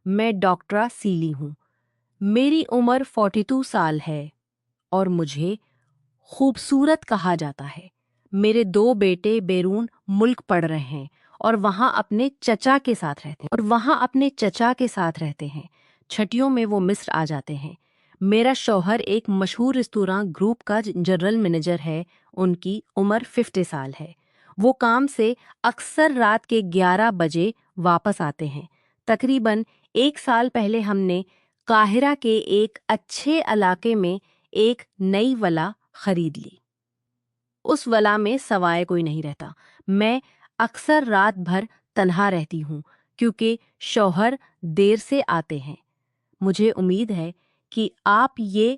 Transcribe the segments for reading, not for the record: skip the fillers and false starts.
میں ڈاکٹرا سیلی ہوں۔ میری عمر 42 سال ہے اور مجھے خوبصورت کہا جاتا ہے۔ میرے 2 بیٹے بیرون ملک پڑھ رہے ہیں اور وہاں اپنے چچا کے ساتھ رہتے ہیں۔ چھٹیوں میں وہ مصر آ جاتے ہیں۔ میرا شوہر ایک مشہور ریستوراں گروپ کا جنرل مینیجر ہے۔ ان کی عمر 50 سال ہے۔ وہ کام سے اکثر رات کے 11 بجے واپس آتے ہیں۔ تقریباً 1 سال پہلے ہم نے قاہرہ کے ایک اچھے علاقے میں ایک نئی ولا خرید لی۔ اس ولا میں سوائے کوئی نہیں رہتا۔ میں اکثر رات بھر تنہا رہتی ہوں کیونکہ شوہر دیر سے آتے ہیں۔ مجھے امید ہے کہ آپ یہ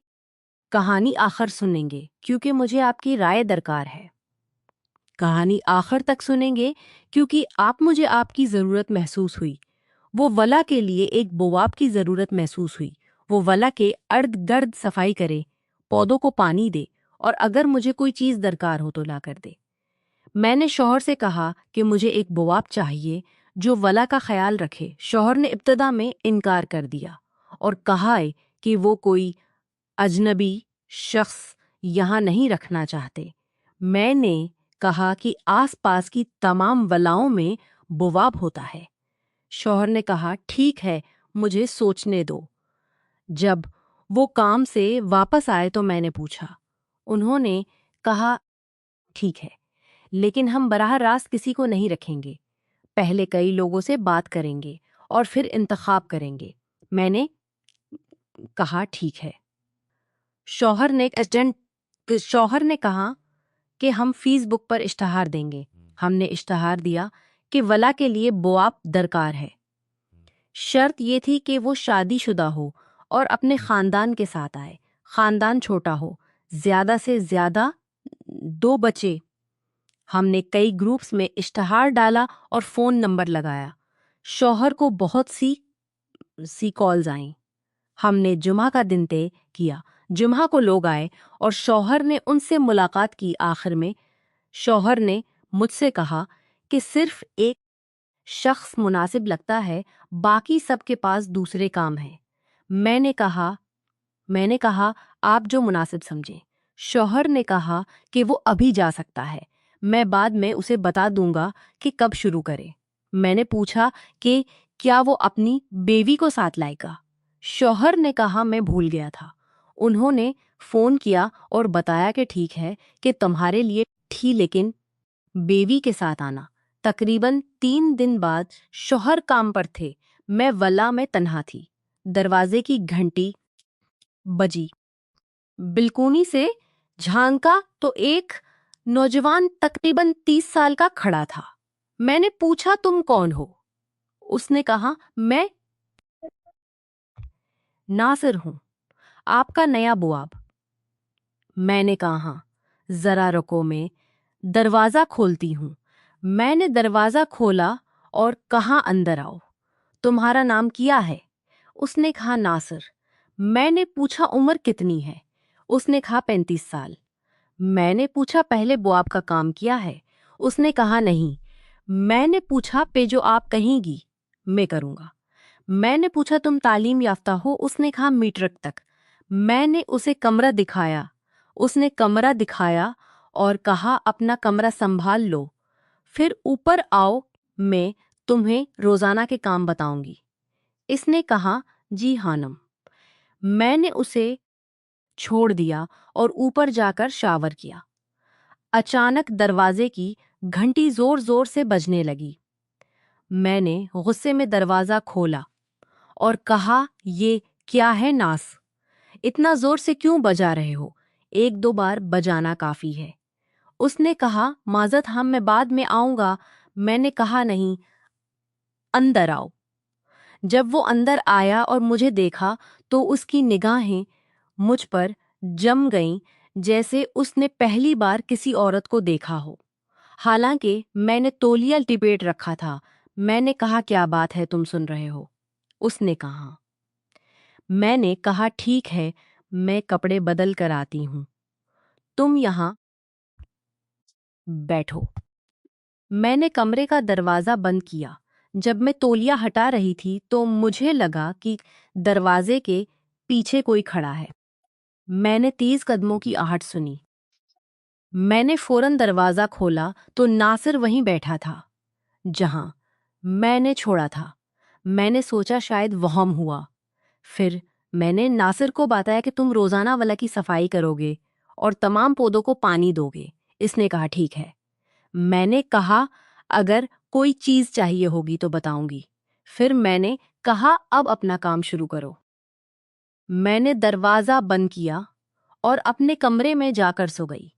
کہانی آخر سنیں گے کیونکہ مجھے آپ کی رائے درکار ہے۔ کہانی آخر تک سنیں گے کیونکہ مجھے آپ کی ضرورت محسوس ہوئی۔ وہ ولا کے لیے ایک بواب کی ضرورت محسوس ہوئی۔ وہ ولا کے ارد گرد صفائی کرے، پودوں کو پانی دے اور اگر مجھے کوئی چیز درکار ہو تو لا کر دے۔ میں نے شوہر سے کہا کہ مجھے ایک بواب چاہیے جو ولا کا خیال رکھے۔ شوہر نے ابتدا میں انکار کر دیا اور کہا کہ وہ کوئی اجنبی شخص یہاں نہیں رکھنا چاہتے۔ میں نے کہا کہ آس پاس کی تمام ولاؤں میں بواب ہوتا ہے۔ شوہر نے کہا ٹھیک ہے، مجھے سوچنے دو۔ جب وہ کام سے واپس آئے تو میں نے پوچھا۔ انہوں نے کہا ٹھیک ہے، لیکن ہم براہ راست کسی کو نہیں رکھیں گے۔ پہلے کئی لوگوں سے بات کریں گے اور پھر انتخاب کریں گے۔ میں نے کہا ٹھیک ہے۔ شوہر نے کہا کہ ہم فیس بک پر اشتہار دیں گے۔ ہم نے اشتہار دیا کہ ولا کے لیے بواب درکار ہے۔ شرط یہ تھی کہ وہ شادی شدہ ہو اور اپنے خاندان کے ساتھ آئے۔ خاندان چھوٹا ہو، زیادہ سے زیادہ 2 بچے۔ ہم نے کئی گروپس میں اشتہار ڈالا اور فون نمبر لگایا۔ شوہر کو بہت سی کالز آئیں۔ ہم نے جمعہ کا دن طے کیا۔ جمعہ کو لوگ آئے اور شوہر نے ان سے ملاقات کی۔ آخر میں شوہر نے مجھ سے کہا کہ صرف ایک شخص مناسب لگتا ہے، باقی سب کے پاس دوسرے کام ہیں۔ میں نے کہا آپ جو مناسب سمجھیں۔ شوہر نے کہا کہ وہ ابھی جا سکتا ہے، میں بعد میں اسے بتا دوں گا کہ کب شروع کرے۔ میں نے پوچھا کہ کیا وہ اپنی بیوی کو ساتھ لائے گا؟ شوہر نے کہا میں بھول گیا تھا۔ انہوں نے فون کیا اور بتایا کہ ٹھیک ہے کہ تمہارے لیے تھی، لیکن بیوی کے ساتھ آنا۔ تقریباً 3 دن بعد شوہر کام پر تھے۔ میں ولا میں تنہا تھی۔ دروازے کی گھنٹی بجی۔ بلکونی سے جھانکا تو ایک نوجوان تقریباً 30 سال کا کھڑا تھا۔ میں نے پوچھا تم کون ہو؟ اس نے کہا میں ناصر ہوں، آپ کا نیا بواب۔ میں نے کہا ہاں، ذرا رکو، میں دروازہ کھولتی ہوں۔ میں نے دروازہ کھولا اور کہا اندر آؤ۔ تمہارا نام کیا ہے؟ اس نے کہا ناصر۔ میں نے پوچھا عمر کتنی ہے؟ اس نے کہا 35 سال۔ میں نے پوچھا پہلے بواب کا کام کیا ہے؟ اس نے کہا نہیں۔ میں نے پوچھا پہ جو آپ کہیں گی میں کروں گا۔ میں نے پوچھا تم تعلیم یافتہ ہو؟ اس نے کہا میٹرک تک۔ میں نے اسے کمرہ دکھایا۔ اس نے کمرہ دکھایا اور کہا اپنا کمرہ سنبھال لو، پھر اوپر آؤ، میں تمہیں روزانہ کے کام بتاؤں گی۔ اس نے کہا جی ہانم۔ میں نے اسے چھوڑ دیا اور اوپر جا کر شاور کیا۔ اچانک دروازے کی گھنٹی زور زور سے بجنے لگی۔ میں نے غصے میں دروازہ کھولا اور کہا یہ کیا ہے ناس؟ اتنا زور سے کیوں بجا رہے ہو؟ 1-2 بار بجانا کافی ہے۔ اس نے کہا معذرت ہم میں بعد میں آؤں گا۔ میں نے کہا نہیں، اندر آؤ۔ جب وہ اندر آیا اور مجھے دیکھا تو اس کی نگاہیں مجھ پر جم گئیں جیسے اس نے پہلی بار کسی عورت کو دیکھا ہو۔ حالانکہ میں نے تولیہ لپیٹ رکھا تھا۔ میں نے کہا کیا بات ہے، تم سن رہے ہو؟ اس نے کہا۔ میں نے کہا ٹھیک ہے، میں کپڑے بدل کر آتی ہوں، تم یہاں بیٹھو۔ میں نے کمرے کا دروازہ بند کیا۔ جب میں تولیہ ہٹا رہی تھی تو مجھے لگا کہ دروازے کے پیچھے کوئی کھڑا ہے۔ میں نے تیز قدموں کی آہٹ سنی۔ میں نے فوراً دروازہ کھولا تو ناصر وہیں بیٹھا تھا جہاں میں نے چھوڑا تھا۔ میں نے سوچا شاید وہم ہوا۔ پھر میں نے ناصر کو بتایا کہ تم روزانہ ولا کی صفائی کرو گے اور تمام پودوں کو پانی دو گے۔ اس نے کہا ٹھیک ہے۔ میں نے کہا اگر کوئی چیز چاہیے ہوگی تو بتاؤں گی۔ پھر میں نے کہا اب اپنا کام شروع کرو۔ میں نے دروازہ بند کیا اور اپنے کمرے میں جا کر سو گئی۔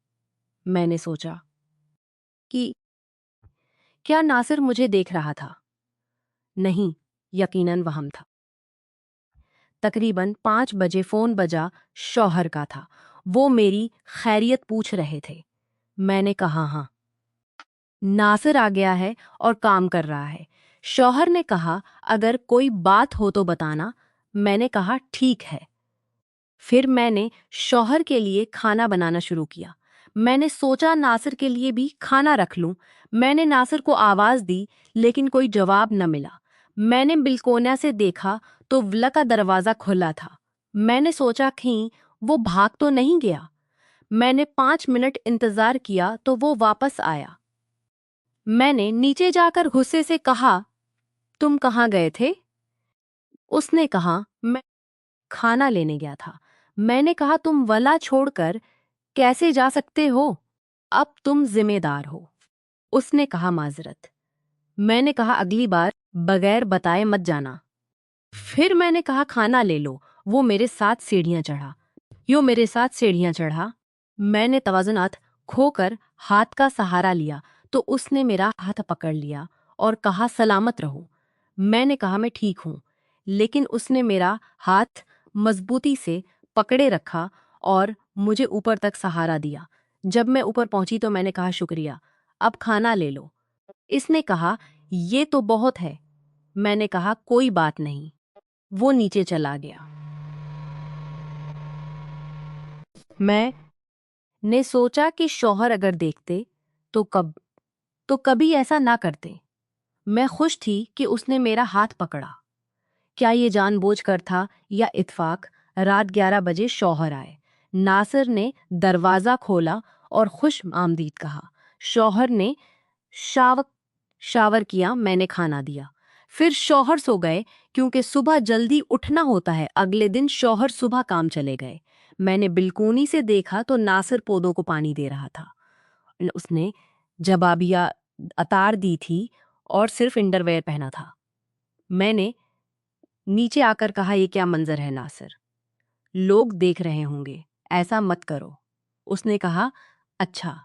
میں نے سوچا کہ کیا ناصر مجھے دیکھ رہا تھا؟ نہیں، یقیناً وہم تھا۔ تقریباً 5 بجے فون بجا، شوہر کا تھا۔ وہ میری خیریت پوچھ رہے تھے۔ میں نے کہا ہاں، ناصر آ گیا ہے اور کام کر رہا ہے۔ شوہر نے کہا اگر کوئی بات ہو تو بتانا۔ میں نے کہا ٹھیک ہے۔ پھر میں نے شوہر کے لیے کھانا بنانا شروع کیا۔ میں نے سوچا ناصر کے لیے بھی کھانا رکھ لوں۔ میں نے ناصر کو آواز دی لیکن کوئی جواب نہ ملا۔ میں نے بلکونہ سے دیکھا تو ولا کا دروازہ کھلا تھا۔ میں نے سوچا کہیں وہ بھاگ تو نہیں گیا۔ میں نے 5 منٹ انتظار کیا تو وہ واپس آیا۔ میں نے نیچے جا کر غصے سے کہا تم کہاں گئے تھے؟ اس نے کہا میں کھانا لینے گیا تھا۔ میں نے کہا تم ولا چھوڑ کر کیسے جا سکتے ہو؟ اب تم ذمہ دار ہو۔ اس نے کہا معذرت۔ میں نے کہا اگلی بار بغیر بتائے مت جانا۔ پھر میں نے کہا کھانا لے لو۔ وہ میرے ساتھ سیڑھیاں چڑھا۔ میں نے توازنات کھو کر ہاتھ کا سہارا لیا تو اس نے میرا ہاتھ پکڑ لیا اور کہا سلامت رہو۔ میں نے کہا میں ٹھیک ہوں، لیکن اس نے میرا ہاتھ مضبوطی سے پکڑے رکھا اور مجھے اوپر تک سہارا دیا۔ جب میں اوپر پہنچی تو میں نے کہا شکریہ، اب کھانا لے لو۔ اس نے کہا یہ تو بہت ہے۔ میں نے کہا کوئی بات نہیں۔ وہ نیچے چلا گیا۔ میں نے سوچا کہ شوہر اگر دیکھتے تو کبھی ایسا نہ کرتے۔ میں خوش تھی کہ اس نے میرا ہاتھ پکڑا۔ کیا یہ جان بوجھ کر تھا یا اتفاق؟ رات 11 بجے شوہر آئے۔ ناصر نے دروازہ کھولا اور خوش آمدید کہا۔ شوہر نے شاور کیا، میں نے کھانا دیا۔ پھر شوہر سو گئے کیونکہ صبح جلدی اٹھنا ہوتا ہے۔ اگلے دن شوہر صبح کام چلے گئے۔ میں نے بلکونی سے دیکھا تو ناصر پودوں کو پانی دے رہا تھا۔ اس نے جبابیہ اتار دی تھی اور صرف انڈرویئر پہنا تھا۔ میں نے نیچے آ کر کہا یہ کیا منظر ہے ناصر؟ لوگ دیکھ رہے ہوں گے، ایسا مت کرو۔ اس نے کہا اچھا،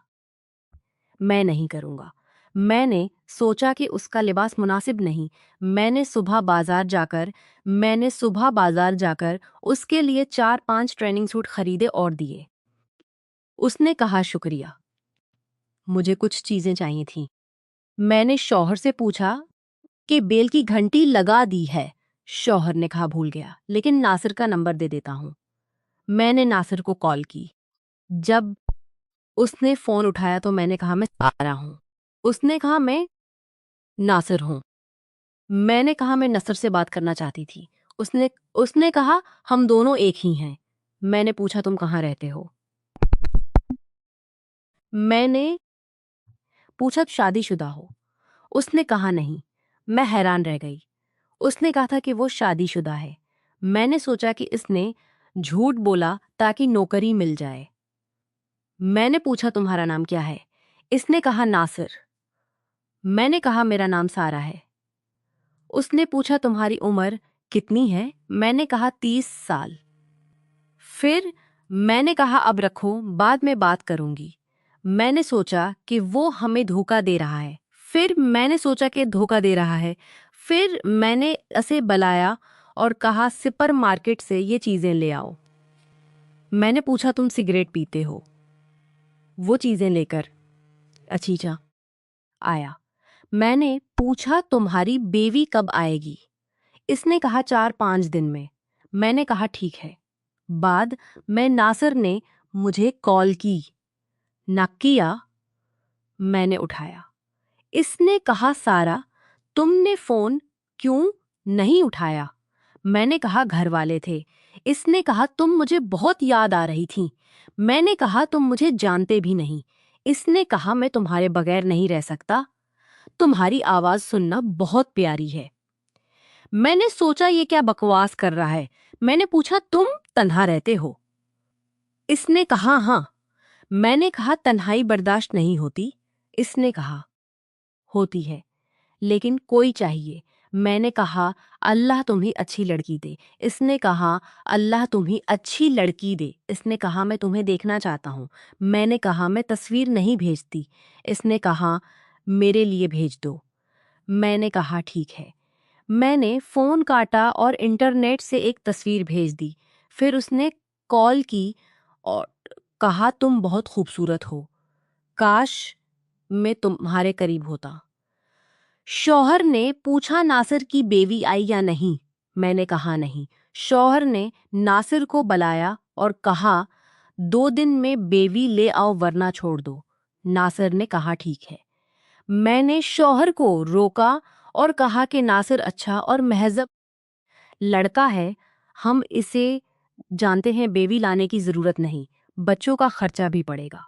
میں نہیں کروں گا۔ میں نے سوچا کہ اس کا لباس مناسب نہیں۔ میں نے صبح بازار جا کر اس کے لیے 4-5 ٹریننگ سوٹ خریدے اور دیے۔ اس نے کہا شکریہ، مجھے کچھ چیزیں چاہیے تھیں۔ میں نے شوہر سے پوچھا کہ بیل کی گھنٹی لگا دی ہے؟ شوہر نے کہا بھول گیا، لیکن ناصر کا نمبر دے دیتا ہوں۔ میں نے ناصر کو کال کی۔ جب اس نے فون اٹھایا تو میں نے کہا میں آ رہا ہوں۔ اس نے کہا میں ناصر ہوں۔ میں نے کہا میں نصر سے بات کرنا چاہتی تھی۔ اس نے کہا ہم دونوں ایک ہی ہیں۔ میں نے پوچھا تم کہاں رہتے ہو؟ میں نے پوچھا شادی شدہ ہو؟ اس نے کہا نہیں۔ میں حیران رہ گئی۔ اس نے کہا تھا کہ وہ شادی شدہ ہے۔ میں نے سوچا کہ اس نے جھوٹ بولا تاکہ نوکری مل جائے۔ میں نے پوچھا تمہارا نام کیا ہے؟ اس نے کہا ناصر۔ میں نے کہا میرا نام سارہ ہے۔ اس نے پوچھا تمہاری عمر کتنی ہے؟ میں نے کہا 30 سال۔ پھر میں نے کہا اب رکھو، بعد میں بات کروں گی۔ میں نے سوچا کہ وہ ہمیں دھوکہ دے رہا ہے۔ پھر میں نے اسے بلایا اور کہا سپر مارکیٹ سے یہ چیزیں لے آؤ۔ میں نے پوچھا تم سگریٹ پیتے ہو؟ وہ چیزیں لے کر اچھیچا آیا۔ میں نے پوچھا تمہاری بیوی کب آئے گی؟ اس نے کہا 4-5 دن میں۔ میں نے کہا ٹھیک ہے۔ بعد میں ناصر نے مجھے کال کی۔ نہ کیا۔ میں نے اٹھایا۔ اس نے کہا سارہ تم نے فون کیوں نہیں اٹھایا؟ میں نے کہا گھر والے تھے۔ اس نے کہا تم مجھے بہت یاد آ رہی تھی۔ میں نے کہا تم مجھے جانتے بھی نہیں۔ اس نے کہا میں تمہارے بغیر نہیں رہ سکتا، تمہاری آواز سننا بہت پیاری ہے۔ میں نے سوچا یہ کیا بکواس کر رہا ہے۔ میں نے پوچھا تم تنہا رہتے ہو؟ اس نے کہا ہاں۔ میں نے کہا تنہائی برداشت نہیں ہوتی؟ اس نے کہا ہوتی ہے، لیکن کوئی چاہیے۔ میں نے کہا اللہ تمہیں اچھی لڑکی دے۔ اس نے کہا اللہ تمہیں اچھی لڑکی دے۔ اس نے کہا میں تمہیں دیکھنا چاہتا ہوں۔ میں نے کہا میں تصویر نہیں بھیجتی۔ اس نے کہا میرے لیے بھیج دو۔ میں نے کہا ٹھیک ہے۔ میں نے فون کاٹا اور انٹرنیٹ سے ایک تصویر بھیج دی۔ پھر اس نے کال کی اور کہا تم بہت خوبصورت ہو، کاش میں تمہارے قریب ہوتا۔ شوہر نے پوچھا ناصر کی بیوی آئی یا نہیں؟ میں نے کہا نہیں۔ شوہر نے ناصر کو بلایا اور کہا 2 دن میں بیوی لے آؤ ورنہ چھوڑ دو۔ ناصر نے کہا ٹھیک ہے۔ میں نے شوہر کو روکا اور کہا کہ ناصر اچھا اور مہذب لڑکا ہے، ہم اسے جانتے ہیں، بیوی لانے کی ضرورت نہیں، بچوں کا خرچہ بھی پڑے گا۔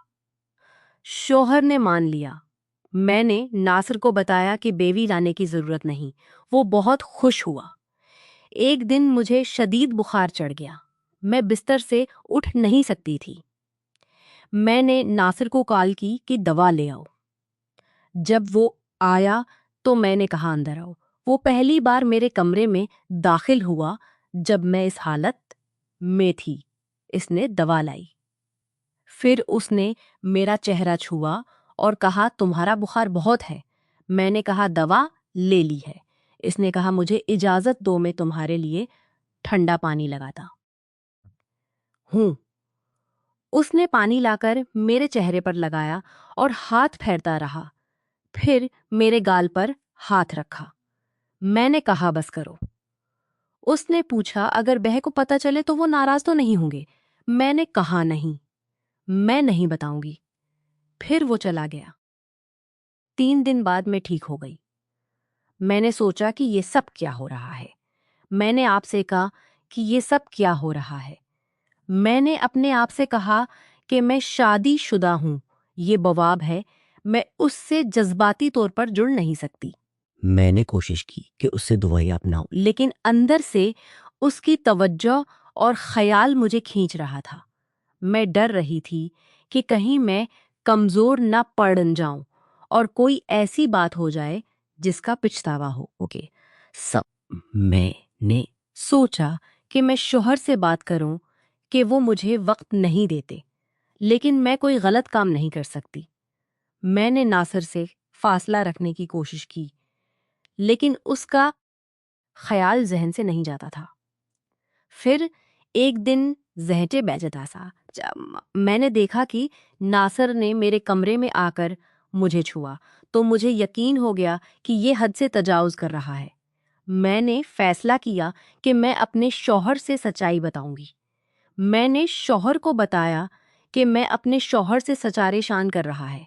شوہر نے مان لیا۔ میں نے ناصر کو بتایا کہ بیوی لانے کی ضرورت نہیں، وہ بہت خوش ہوا۔ ایک دن مجھے شدید بخار چڑھ گیا، میں بستر سے اٹھ نہیں سکتی تھی۔ میں نے ناصر کو کال کی کہ دوا لے آؤ۔ جب وہ آیا تو میں نے کہا اندر آؤ۔ وہ پہلی بار میرے کمرے میں داخل ہوا جب میں اس حالت میں تھی۔ اس نے دوا لائی۔ پھر اس نے میرا چہرہ چھوا اور کہا تمہارا بخار بہت ہے۔ میں نے کہا دوا لے لی ہے۔ اس نے کہا مجھے اجازت دو میں تمہارے لیے ٹھنڈا پانی لگاتا ہوں۔ اس نے پانی لا کر میرے چہرے پر لگایا اور ہاتھ پھیرتا رہا، پھر میرے گال پر ہاتھ رکھا۔ میں نے کہا بس کرو۔ اس نے پوچھا اگر بہہ کو پتہ چلے تو وہ ناراض تو نہیں ہوں گے؟ میں نے کہا نہیں، میں نہیں بتاؤں گی۔ پھر وہ چلا گیا۔ 3 دن بعد میں ٹھیک ہو گئی۔ میں نے سوچا کہ یہ سب کیا ہو رہا ہے۔ میں نے آپ سے کہا کہ یہ سب کیا ہو رہا ہے۔ میں نے اپنے آپ سے کہا کہ میں شادی شدہ ہوں، یہ بواب ہے، میں اس سے جذباتی طور پر جڑ نہیں سکتی۔ میں نے کوشش کی کہ اس سے دعائیں اپناؤں، لیکن اندر سے اس کی توجہ اور خیال مجھے کھینچ رہا تھا۔ میں ڈر رہی تھی کہ کہیں میں کمزور نہ پڑ جاؤں اور کوئی ایسی بات ہو جائے جس کا پچھتاوا ہو۔ اوکے، میں نے سوچا کہ میں شوہر سے بات کروں کہ وہ مجھے وقت نہیں دیتے، لیکن میں کوئی غلط کام نہیں کر سکتی۔ میں نے ناصر سے فاصلہ رکھنے کی کوشش کی، لیکن اس کا خیال ذہن سے نہیں جاتا تھا۔ پھر ایک دن زہٹے بیجتا سا میں نے دیکھا کہ ناصر نے میرے کمرے میں آ کر مجھے چھوا، تو مجھے یقین ہو گیا کہ یہ حد سے تجاوز کر رہا ہے۔ میں نے فیصلہ کیا کہ میں اپنے شوہر سے سچائی بتاؤں گی۔ میں نے شوہر کو بتایا کہ میں اپنے شوہر سے سچارے شان کر رہا ہے،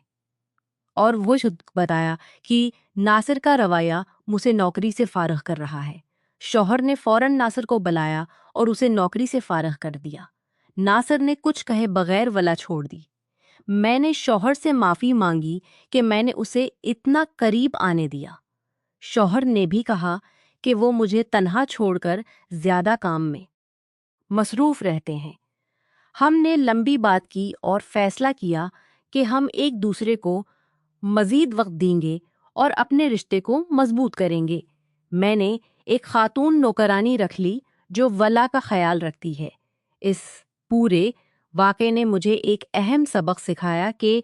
اور وہ بتایا کہ ناصر کا رویہ مجھے نوکری سے فارغ کر رہا ہے۔ شوہر نے فوراً ناصر کو بلایا اور اسے نوکری سے فارغ کر دیا۔ ناصر نے کچھ کہے بغیر ولا چھوڑ دی۔ میں نے شوہر سے معافی مانگی کہ میں نے اسے اتنا قریب آنے دیا۔ شوہر نے بھی کہا کہ وہ مجھے تنہا چھوڑ کر زیادہ کام میں مصروف رہتے ہیں۔ ہم نے لمبی بات کی اور فیصلہ کیا کہ ہم ایک دوسرے کو مزید وقت دیں گے اور اپنے رشتے کو مضبوط کریں گے۔ میں نے ایک خاتون نوکرانی رکھ لی جو ولا کا خیال رکھتی ہے۔ اس پورے واقعے نے مجھے ایک اہم سبق سکھایا کہ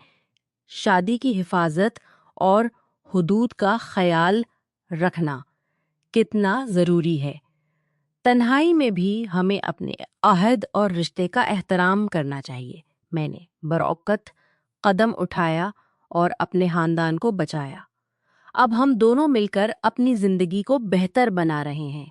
شادی کی حفاظت اور حدود کا خیال رکھنا کتنا ضروری ہے۔ تنہائی میں بھی ہمیں اپنے عہد اور رشتے کا احترام کرنا چاہیے۔ میں نے بروقت قدم اٹھایا اور اپنے خاندان کو بچایا۔ اب ہم دونوں مل کر اپنی زندگی کو بہتر بنا رہے ہیں۔